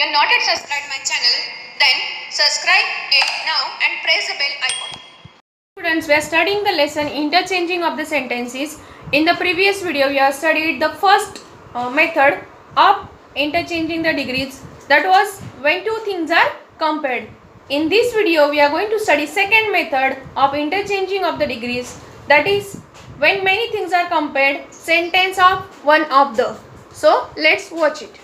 you are not yet subscribed my channel, then subscribe it now and press the bell icon. Students, we are studying the lesson interchanging of the sentences. In the previous video, we have studied the first method of interchanging the degrees. That was when two things are compared. In this video, we are going to study second method of interchanging of the degrees. That is when many things are compared, sentence of one of the. So let's watch it.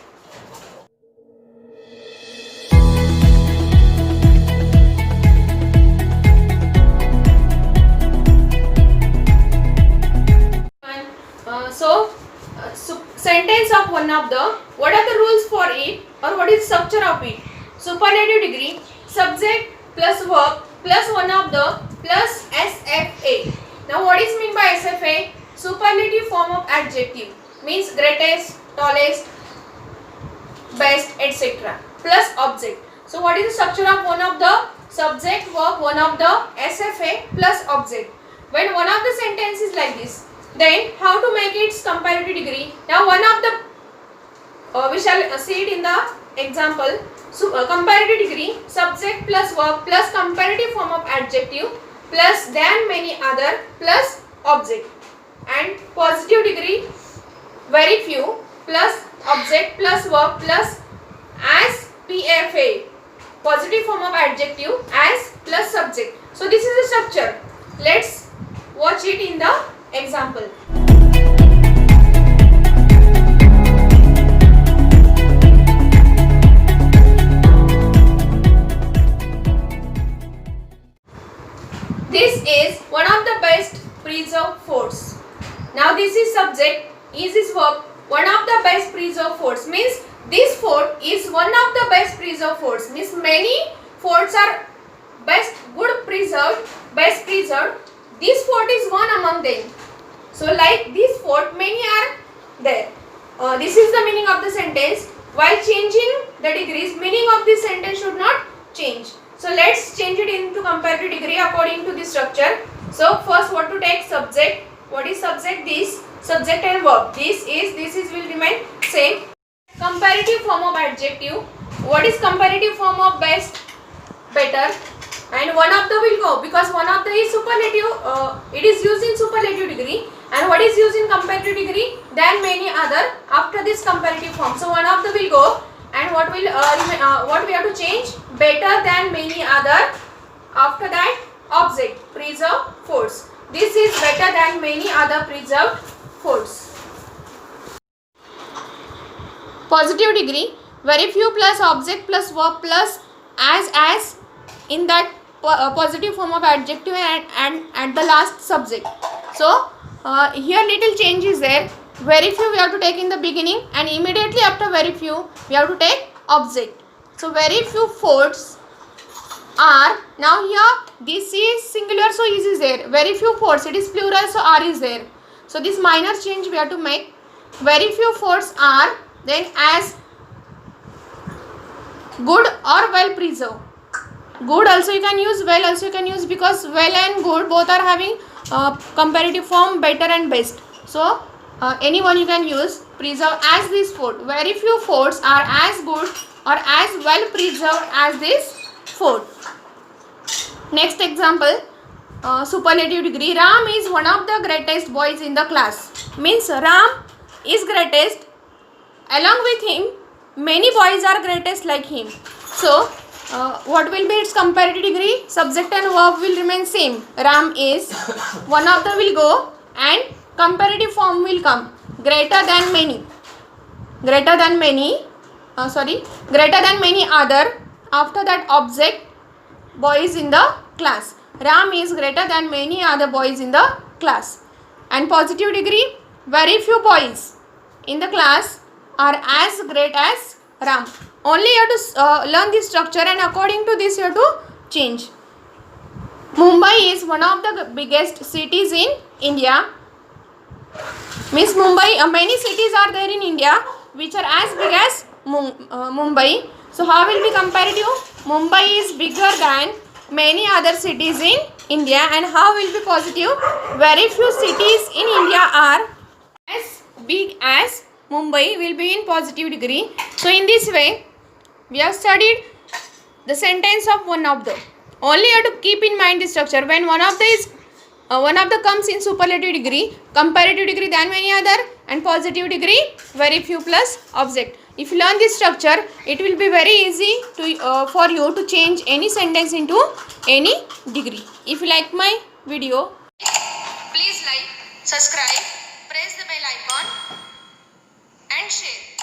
Sentence of one of the, what are the rules for it or what is structure of it? Superlative degree, subject plus verb plus one of the plus SFA. Now what is meant by SFA? Superlative form of adjective, means greatest, tallest, best, etc. plus object. So what is the structure of one of the? Subject, verb, one of the, SFA plus object. When one of the sentence is like this, then how to make its comparative degree? Now one of the, we shall see it in the example. So comparative degree, subject plus verb plus comparative form of adjective plus than many other plus object. And positive degree, very few plus object plus verb plus as PFA, positive form of adjective, as plus subject. So this is the structure. Let's watch it in the example. This is one of the best preserved forts. Now this is subject, is this verb, one of the best preserved forts, means this fort is one of the best preserved forts, means many forts are best, good preserved, best preserved. This fort is one among them. So like this fort, many are there. This is the meaning of the sentence. While changing the degrees, meaning of this sentence should not change. So let's change it into comparative degree according to this structure. So first what to take? Subject. What is subject? This. Subject and verb. This is will remain same. Comparative form of adjective. What is comparative form of best? Better. And one of the will go because one of the is superlative, it is used in superlative degree, and what is used in comparative degree? Than many other after this comparative form. So one of the will go, and what will what we have to change? Better than many other. After that object, preserved force. This is better than many other preserved force. Positive degree, very few plus object plus verb plus as in that positive form of adjective and at the last subject. So here little change is there. Very few we have to take in the beginning, and immediately after very few we have to take object. So very few forts are, now here this is singular, so is there. Very few forts, it is plural, so are is there. So this minor change we have to make. Very few forts are, then as good or well preserved. Good also you can use, well also you can use, because well and good both are having comparative form better and best. So any one you can use. Preserve as this fort. Very few forts are as good or as well preserved as this fort. Next example, superlative degree. Ram is one of the greatest boys in the class. Means Ram is greatest. Along with him, many boys are greatest like him. So what will be its comparative degree? Subject and verb will remain same. Ram is, one of the will go, and comparative form will come. Greater than many. Greater than many. Greater than many other. After that object, boys in the class. Ram is greater than many other boys in the class. And positive degree, very few boys in the class are as great as Ram. Only you have to learn this structure, and according to this you have to change. Mumbai is one of the biggest cities in India. Means Mumbai, many cities are there in India which are as big as Mumbai. So how will be comparative? Mumbai is bigger than many other cities in India. And how will be positive? Very few cities in India are as big as Mumbai will be in positive degree. So in this way, We have studied the sentence of one of the. Only you have to keep in mind the structure. When one of the comes in superlative degree, comparative degree than many other, and positive degree very few plus object. If you learn this structure, it will be very easy to for you to change any sentence into any degree. If you like my video, Please like, subscribe, press the bell icon and share.